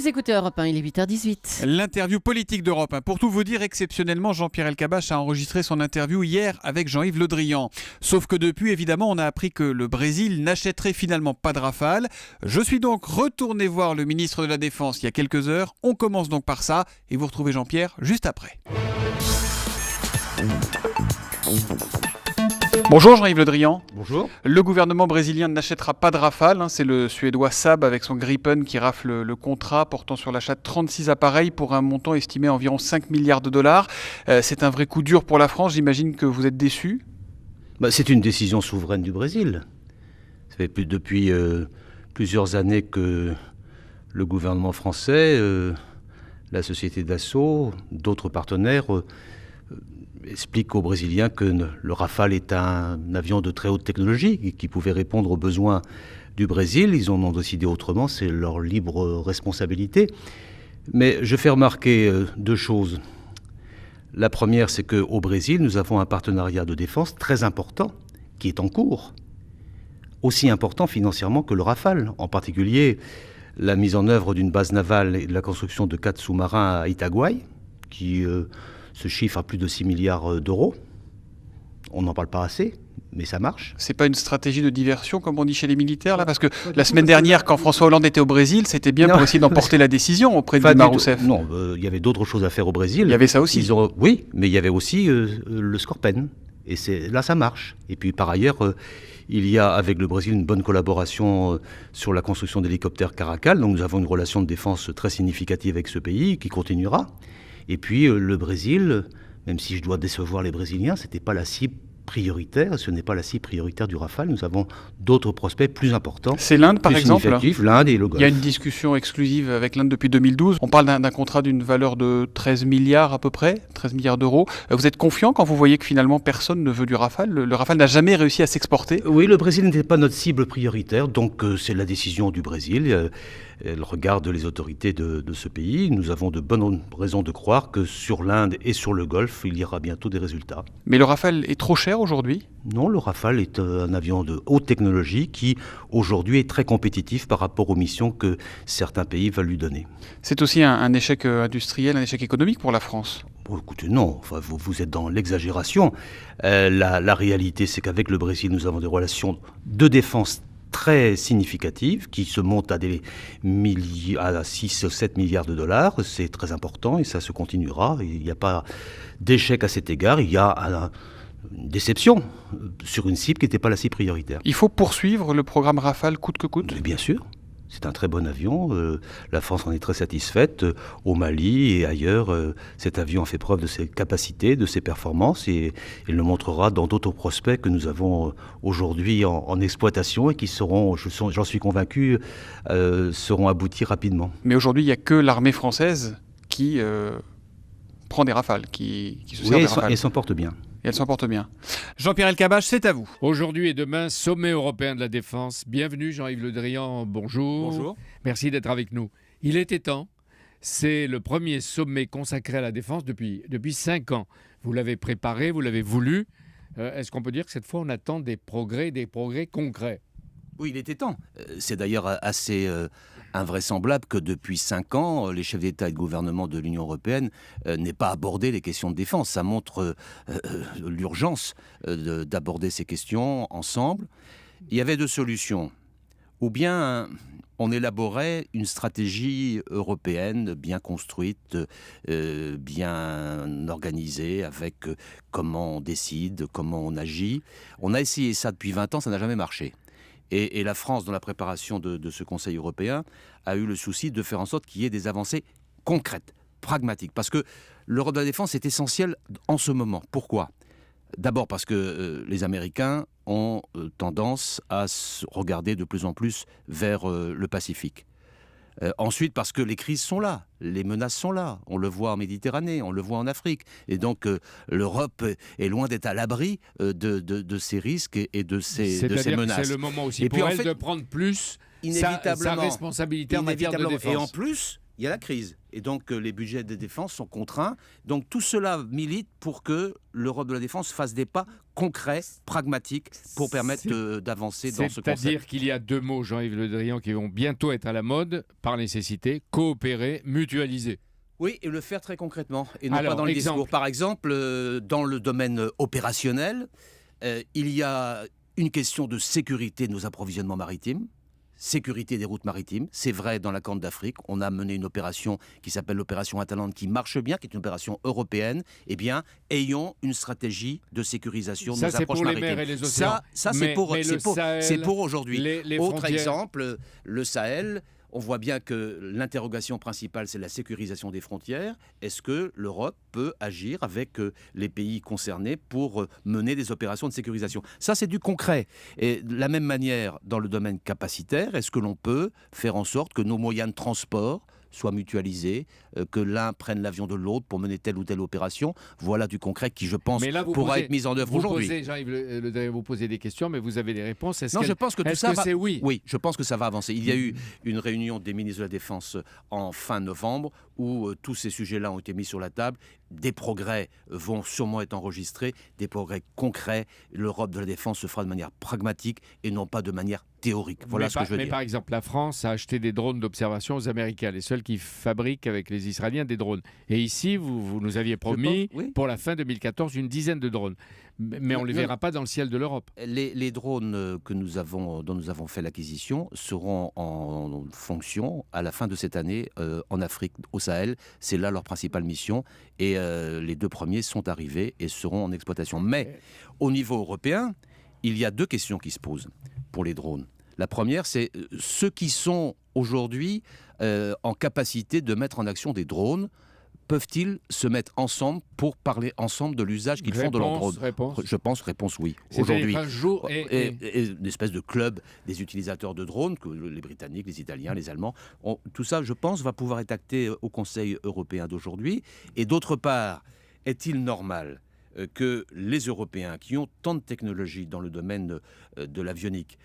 Vous écoutez Europe 1, il est 8h18. L'interview politique d'Europe 1. Pour tout vous dire, exceptionnellement, Jean-Pierre Elkabbach a enregistré son interview hier avec Jean-Yves Le Drian. Sauf que depuis, évidemment, on a appris que le Brésil n'achèterait finalement pas de Rafale. Je suis donc retourné voir le ministre de la Défense il y a quelques heures. On commence donc par ça et vous retrouvez Jean-Pierre juste après. Bonjour Jean-Yves Le Drian. Bonjour. Le gouvernement brésilien n'achètera pas de Rafale. C'est le Suédois Saab avec son Gripen qui rafle le contrat portant sur l'achat de 36 appareils pour un montant estimé à environ 5 milliards de dollars. C'est un vrai coup dur pour la France. J'imagine que vous êtes déçu. C'est une décision souveraine du Brésil. Ça fait depuis plusieurs années que le gouvernement français, la société Dassault, d'autres partenaires expliquent aux Brésiliens que le Rafale est un avion de très haute technologie et qui pouvait répondre aux besoins du Brésil. Ils en ont décidé autrement, c'est leur libre responsabilité. Mais je fais remarquer deux choses. La première, c'est qu'au Brésil, nous avons un partenariat de défense très important qui est en cours, aussi important financièrement que le Rafale. En particulier, la mise en œuvre d'une base navale et de la construction de 4 sous-marins à Itaguaï, qui se chiffre à plus de 6 milliards d'euros. On n'en parle pas assez, mais ça marche. C'est pas une stratégie de diversion, comme on dit chez les militaires, là? Parce que la semaine dernière, quand François Hollande était au Brésil, c'était bien pour essayer d'emporter la décision auprès de Dilma Rousseff. Non, il y avait d'autres choses à faire au Brésil. Il y avait ça aussi. Oui, mais il y avait aussi le Scorpène. Et là, ça marche. Et puis, par ailleurs, il y a avec le Brésil une bonne collaboration sur la construction d'hélicoptères Caracal. Donc, nous avons une relation de défense très significative avec ce pays qui continuera. Et puis le Brésil, même si je dois décevoir les Brésiliens, ce n'est pas la cible prioritaire, du Rafale. Nous avons d'autres prospects plus importants. C'est l'Inde par exemple. L'Inde et le Golfe. Il y a une discussion exclusive avec l'Inde depuis 2012. On parle d'un contrat d'une valeur de 13 milliards à peu près, 13 milliards d'euros. Vous êtes confiant quand vous voyez que finalement personne ne veut du Rafale? Le Rafale n'a jamais réussi à s'exporter? Oui, le Brésil n'était pas notre cible prioritaire, donc c'est la décision du Brésil. Elle regarde les autorités de ce pays. Nous avons de bonnes raisons de croire que sur l'Inde et sur le Golfe, il y aura bientôt des résultats. Mais le Rafale est trop cher aujourd'hui? Non, le Rafale est un avion de haute technologie qui, aujourd'hui, est très compétitif par rapport aux missions que certains pays veulent lui donner. C'est aussi un échec industriel, un échec économique pour la France? Bon, écoutez, non, enfin, vous êtes dans l'exagération. La réalité, c'est qu'avec le Brésil, nous avons des relations de défense très significative, qui se monte à 6 ou 7 milliards de dollars. C'est très important et ça se continuera. Il n'y a pas d'échec à cet égard. Il y a une déception sur une cible qui n'était pas la cible prioritaire. Il faut poursuivre le programme Rafale coûte que coûte? Mais bien sûr. C'est un très bon avion. La France en est très satisfaite. Au Mali et ailleurs, cet avion a fait preuve de ses capacités, de ses performances et il le montrera dans d'autres prospects que nous avons aujourd'hui en exploitation et qui seront, j'en suis convaincu, seront aboutis rapidement. Mais aujourd'hui, il n'y a que l'armée française qui prend des Rafales, qui se sert des Rafales. Et s'en porte bien. Et elle s'en porte bien. Jean-Pierre Elkabbach, c'est à vous. Aujourd'hui et demain, sommet européen de la défense. Bienvenue Jean-Yves Le Drian, bonjour. Bonjour. Merci d'être avec nous. Il était temps. C'est le premier sommet consacré à la défense depuis 5 ans. Vous l'avez préparé, vous l'avez voulu. Est-ce qu'on peut dire que cette fois, on attend des progrès concrets? Oui, il était temps. C'est d'ailleurs assez invraisemblable que depuis 5 ans, les chefs d'État et de gouvernement de l'Union européenne n'aient pas abordé les questions de défense. Ça montre l'urgence d'aborder ces questions ensemble. Il y avait 2 solutions. Ou bien on élaborait une stratégie européenne bien construite, bien organisée, avec comment on décide, comment on agit. On a essayé ça depuis 20 ans, ça n'a jamais marché. Et la France, dans la préparation de ce Conseil européen, a eu le souci de faire en sorte qu'il y ait des avancées concrètes, pragmatiques. Parce que l'Europe de la défense est essentielle en ce moment. Pourquoi ? D'abord parce que les Américains ont tendance à se regarder de plus en plus vers le Pacifique. Ensuite, parce que les crises sont là, les menaces sont là. On le voit en Méditerranée, on le voit en Afrique. Et donc, l'Europe est loin d'être à l'abri de ces risques et de ces menaces. C'est-à-dire c'est le moment aussi pour elle de prendre plus sa responsabilité en matière de défense. Et en plus, il y a la crise. Et donc, les budgets de défense sont contraints. Donc, tout cela milite pour que l'Europe de la défense fasse des pas concrets, pragmatiques, pour permettre d'avancer dans ce concept. C'est-à-dire qu'il y a deux mots, Jean-Yves Le Drian, qui vont bientôt être à la mode, par nécessité, coopérer, mutualiser. Oui, et le faire très concrètement, et non Alors, pas dans le exemple. discours. Par exemple, dans le domaine opérationnel, il y a une question de sécurité de nos approvisionnements maritimes, sécurité des routes maritimes. C'est vrai dans la Corne d'Afrique. On a mené une opération qui s'appelle l'opération Atalante, qui marche bien, qui est une opération européenne. Eh bien, ayons une stratégie de sécurisation de nos approches maritimes. Ça, c'est pour les mers et les océans. Ça, c'est pour aujourd'hui. Autre frontières. exemple, le Sahel. On voit bien que l'interrogation principale, c'est la sécurisation des frontières. Est-ce que l'Europe peut agir avec les pays concernés pour mener des opérations de sécurisation? Ça, c'est du concret. Et de la même manière, dans le domaine capacitaire, est-ce que l'on peut faire en sorte que nos moyens de transport soient mutualisés, que l'un prenne l'avion de l'autre pour mener telle ou telle opération? Voilà du concret qui, je pense, pourra être mis en œuvre aujourd'hui. Jean-Yves, vous posez des questions, mais vous avez des réponses. Non, je pense que tout ça va... c'est oui? Oui, je pense que ça va avancer. Il y a eu une réunion des ministres de la Défense en fin novembre où tous ces sujets-là ont été mis sur la table. Des progrès vont sûrement être enregistrés, des progrès concrets. L'Europe de la Défense se fera de manière pragmatique et non pas de manière théorique. Voilà ce que je veux dire. Mais par exemple, la France a acheté des drones d'observation aux Américains, les seuls qui fabriquent avec les Israéliens des drones. Et ici, vous nous aviez promis, pour la fin 2014, une dizaine de drones. Mais on ne les verra pas dans le ciel de l'Europe. Les drones dont nous avons fait l'acquisition seront en fonction à la fin de cette année en Afrique, au Sahel. C'est là leur principale mission. Et les deux premiers sont arrivés et seront en exploitation. Mais au niveau européen, il y a deux questions qui se posent pour les drones. La première, c'est ceux qui sont aujourd'hui en capacité de mettre en action des drones. Peuvent-ils se mettre ensemble pour parler ensemble de l'usage qu'ils font de leurs drones? Je pense, réponse oui. Aujourd'hui, une espèce de club des utilisateurs de drones, que les Britanniques, les Italiens, les Allemands, tout ça, je pense, va pouvoir être acté au Conseil européen d'aujourd'hui. Et d'autre part, est-il normal que les Européens qui ont tant de technologies dans le domaine de l'avionique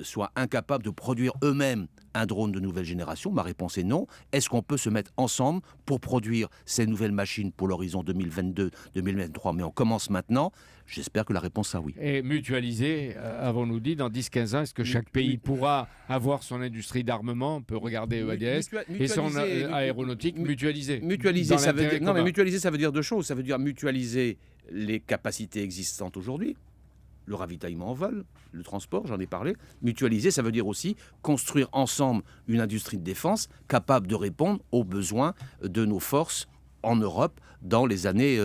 soient incapables de produire eux-mêmes un drone de nouvelle génération? Ma réponse est non. Est-ce qu'on peut se mettre ensemble pour produire ces nouvelles machines pour l'horizon 2022-2023? Mais on commence maintenant. J'espère que la réponse est oui. Et mutualiser, avons-nous dit, dans 10-15 ans, est-ce que chaque pays pourra avoir son industrie d'armement? On peut regarder EADS et son aéronautique mutualisée. Mutualiser, ça veut dire... Non, mais mutualiser, ça veut dire deux choses. Ça veut dire mutualiser les capacités existantes aujourd'hui, le ravitaillement en vol, le transport, j'en ai parlé. Mutualiser, ça veut dire aussi construire ensemble une industrie de défense capable de répondre aux besoins de nos forces en Europe dans les années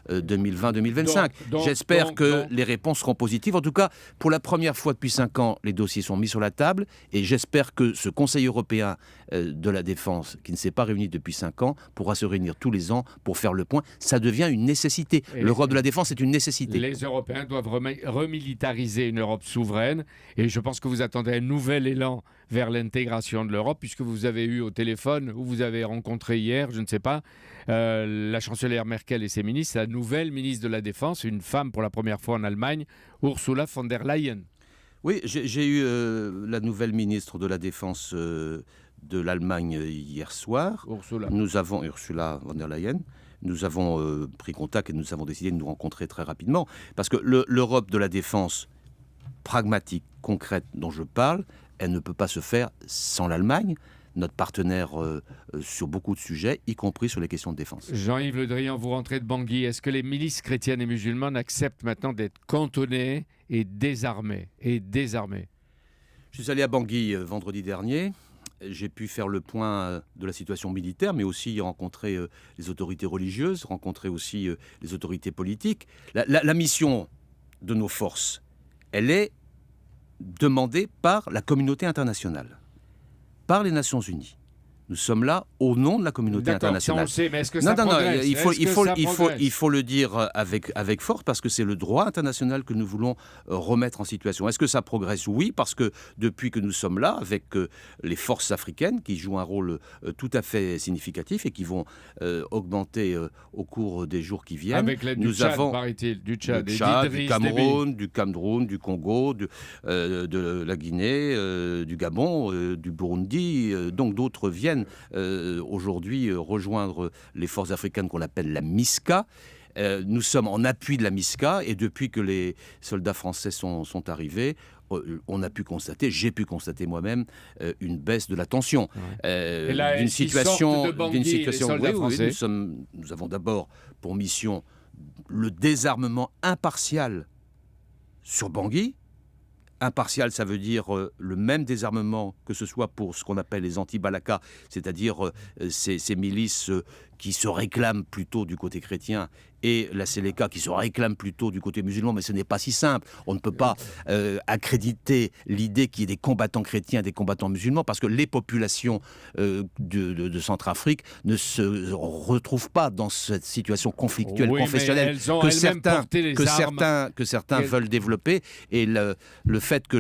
2020-2025. J'espère que les réponses seront positives. En tout cas, pour la première fois depuis 5 ans, les dossiers sont mis sur la table et j'espère que ce Conseil européen de la défense, qui ne s'est pas réuni depuis 5 ans, pourra se réunir tous les ans pour faire le point. Ça devient une nécessité. L'Europe de la défense est une nécessité. Les Européens doivent remilitariser une Europe souveraine et je pense que vous attendez un nouvel élan vers l'intégration de l'Europe, puisque vous avez eu au téléphone, ou vous avez rencontré hier, je ne sais pas, la chancelière Merkel et ses ministres, la nouvelle ministre de la Défense, une femme pour la première fois en Allemagne, Ursula von der Leyen. Oui, j'ai eu la nouvelle ministre de la Défense de l'Allemagne hier soir. Ursula von der Leyen. Nous avons pris contact et nous avons décidé de nous rencontrer très rapidement, parce que l'Europe de la défense pragmatique, concrète dont je parle, elle ne peut pas se faire sans l'Allemagne, notre partenaire sur beaucoup de sujets, y compris sur les questions de défense. Jean-Yves Le Drian, vous rentrez de Bangui. Est-ce que les milices chrétiennes et musulmanes acceptent maintenant d'être cantonnées et désarmées Je suis allé à Bangui vendredi dernier. J'ai pu faire le point de la situation militaire, mais aussi rencontrer les autorités religieuses, rencontrer aussi les autorités politiques. La mission de nos forces, elle est demandée par la communauté internationale, par les Nations Unies. Nous sommes là au nom de la communauté internationale. Ça on sait, mais est-ce que ça progresse? Il faut le dire avec force, parce que c'est le droit international que nous voulons remettre en situation. Est-ce que ça progresse? Oui, parce que depuis que nous sommes là, avec les forces africaines qui jouent un rôle tout à fait significatif et qui vont augmenter au cours des jours qui viennent. Avec l'aide du Tchad, du Cameroun, du Congo, de la Guinée, du Gabon, du Burundi, donc d'autres viennent. africaine, aujourd'hui rejoindre les forces africaines qu'on appelle la MISCA. Nous sommes en appui de la MISCA et depuis que les soldats français sont arrivés, on a pu constater, j'ai pu constater moi-même, une baisse de la tension. D'une situation, nous avons d'abord pour mission le désarmement impartial sur Bangui. Impartial, ça veut dire le même désarmement que ce soit pour ce qu'on appelle les anti-Balaka, c'est-à-dire ces milices qui se réclament plutôt du côté chrétien, et la Séléka qui se réclame plutôt du côté musulman, mais ce n'est pas si simple. On ne peut pas accréditer l'idée qu'il y ait des combattants chrétiens et des combattants musulmans, parce que les populations de Centrafrique ne se retrouvent pas dans cette situation conflictuelle, confessionnelle que certains veulent développer. Et le fait que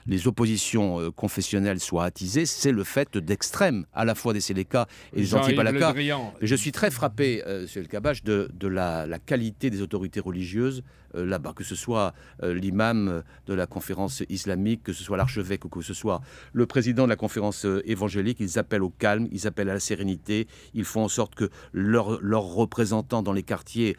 les oppositions confessionnelles soient attisées, c'est le fait d'extrêmes, à la fois des Séléka et des anti-Balaka. Je suis très frappé, sur El Kabach, de la qualité des autorités religieuses là-bas, que ce soit l'imam de la conférence islamique, que ce soit l'archevêque ou que ce soit le président de la conférence évangélique. Ils appellent au calme, ils appellent à la sérénité, ils font en sorte que leurs représentants dans les quartiers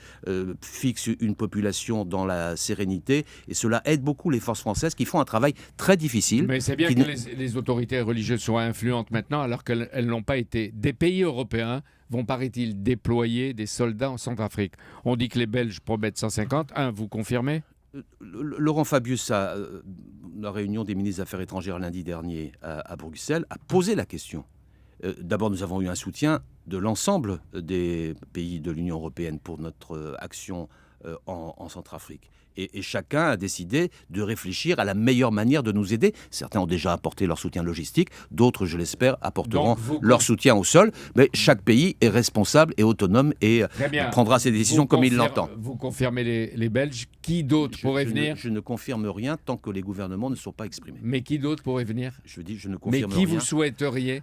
fixent une population dans la sérénité, et cela aide beaucoup les forces françaises qui font un travail très difficile. Mais c'est bien que les autorités religieuses soient influentes maintenant, alors qu'elles n'ont pas été. Des pays européens vont, paraît-il, déployer des soldats en Centrafrique. On dit que les Belges promettent 150. Vous confirmez ? Laurent Fabius, à la réunion des ministres des Affaires étrangères lundi dernier à Bruxelles, a posé la question. D'abord, nous avons eu un soutien de l'ensemble des pays de l'Union européenne pour notre action en Centrafrique. Et chacun a décidé de réfléchir à la meilleure manière de nous aider. Certains ont déjà apporté leur soutien logistique, d'autres, je l'espère, apporteront leur soutien au sol. Mais chaque pays est responsable et autonome et prendra ses décisions comme il l'entend. Vous confirmez les Belges. Qui d'autre pourrait venir ? Je ne confirme rien tant que les gouvernements ne sont pas exprimés. Mais qui d'autre pourrait venir ? Je dis, je ne confirme rien. Mais qui vous souhaiteriez ?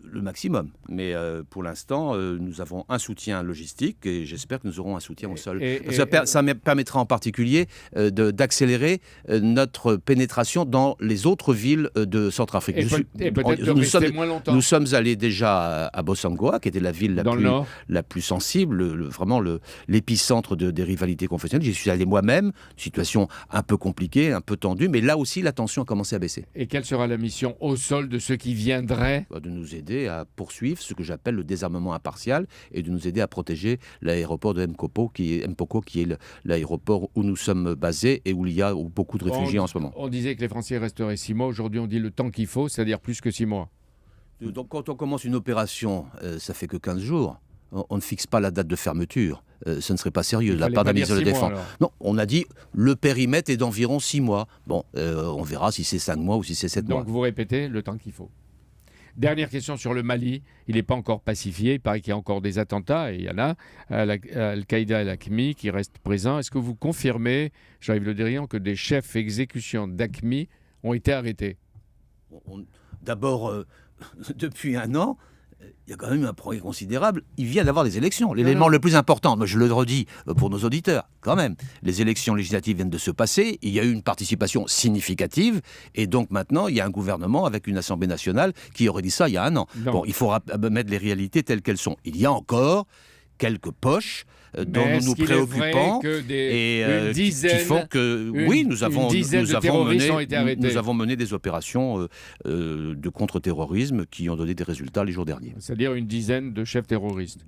Le maximum. Mais pour l'instant, nous avons un soutien logistique et j'espère que nous aurons un soutien au sol. Ça permettra en particulier d'accélérer notre pénétration dans les autres villes de Centrafrique. Nous sommes allés déjà à Bossangoa, qui était la ville la plus sensible, vraiment l'épicentre des rivalités confessionnelles. J'y suis allé moi-même, situation un peu compliquée, un peu tendue, mais là aussi la tension a commencé à baisser. Et quelle sera la mission au sol de ceux qui viendraient ? De nous aider à poursuivre ce que j'appelle le désarmement impartial et de nous aider à protéger l'aéroport de Mpoko, qui est l'aéroport où nous sommes basés et où il y a beaucoup de réfugiés en ce moment. On disait que les Français resteraient 6 mois. Aujourd'hui, on dit le temps qu'il faut, c'est-à-dire plus que 6 mois. Donc, quand on commence une opération, ça fait que 15 jours. On ne fixe pas la date de fermeture. Ce ne serait pas sérieux de la part d'un ministre de la Défense. Non, on a dit le périmètre est d'environ 6 mois. Bon, on verra si c'est 5 mois ou si c'est 7 mois. Donc vous répétez le temps qu'il faut. Dernière question sur le Mali. Il n'est pas encore pacifié. Il paraît qu'il y a encore des attentats, et il y en a, à Al-Qaïda et l'AQMI qui restent présents. Est-ce que vous confirmez, Jean-Yves Le Drian, que des chefs exécution d'AQMI ont été arrêtés ? D'abord, depuis un an, il y a quand même un progrès considérable. Il vient d'avoir des élections. L'élément le plus important, je le redis pour nos auditeurs, quand même, les élections législatives viennent de se passer, il y a eu une participation significative, et donc maintenant, il y a un gouvernement avec une Assemblée nationale qui aurait dit ça il y a un an. Bon, il faut mettre les réalités telles qu'elles sont. Il y a encore quelques poches dont nous nous préoccupons et qui font que nous avons mené des opérations de contre-terrorisme qui ont donné des résultats les jours derniers. C'est-à-dire une dizaine de chefs terroristes.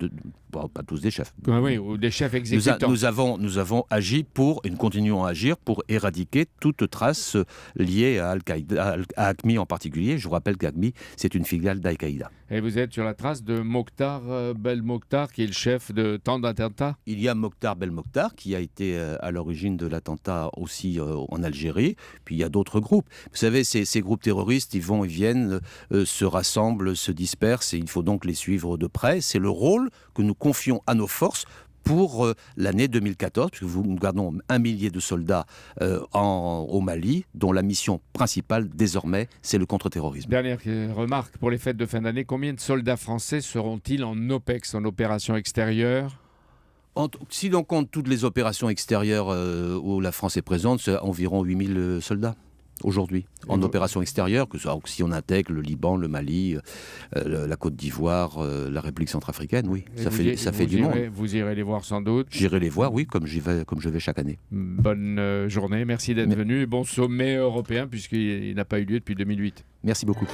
Pas tous des chefs. Oui, ou des chefs exécutants. Nous avons agi et nous continuons à agir pour éradiquer toute trace liée à Al-Qaïda, à AQMI en particulier. Je vous rappelle qu'AQMI, c'est une filiale d'Al-Qaïda. Et vous êtes sur la trace de Mokhtar Belmokhtar, qui est le chef de tant d'attentats ? Il y a Mokhtar Belmokhtar, qui a été à l'origine de l'attentat aussi en Algérie. Puis il y a d'autres groupes. Vous savez, ces groupes terroristes, ils vont, ils viennent, se rassemblent, se dispersent, et il faut donc les suivre de près. C'est le rôle que nous confions à nos forces pour l'année 2014, puisque nous gardons 1 millier de soldats au Mali, dont la mission principale, désormais, c'est le contre-terrorisme. Dernière remarque, pour les fêtes de fin d'année, combien de soldats français seront-ils en OPEX, en opération extérieure ? Si l'on compte toutes les opérations extérieures où la France est présente, c'est environ 8000 soldats. aujourd'hui, en opération extérieure, que ce soit si on intègre le Liban, le Mali, la Côte d'Ivoire, la République centrafricaine, oui, ça fait du monde. Vous irez les voir sans doute. J'irai les voir, oui, comme je vais chaque année. Bonne journée, merci d'être venu, et bon sommet européen puisqu'il n'a pas eu lieu depuis 2008. Merci beaucoup.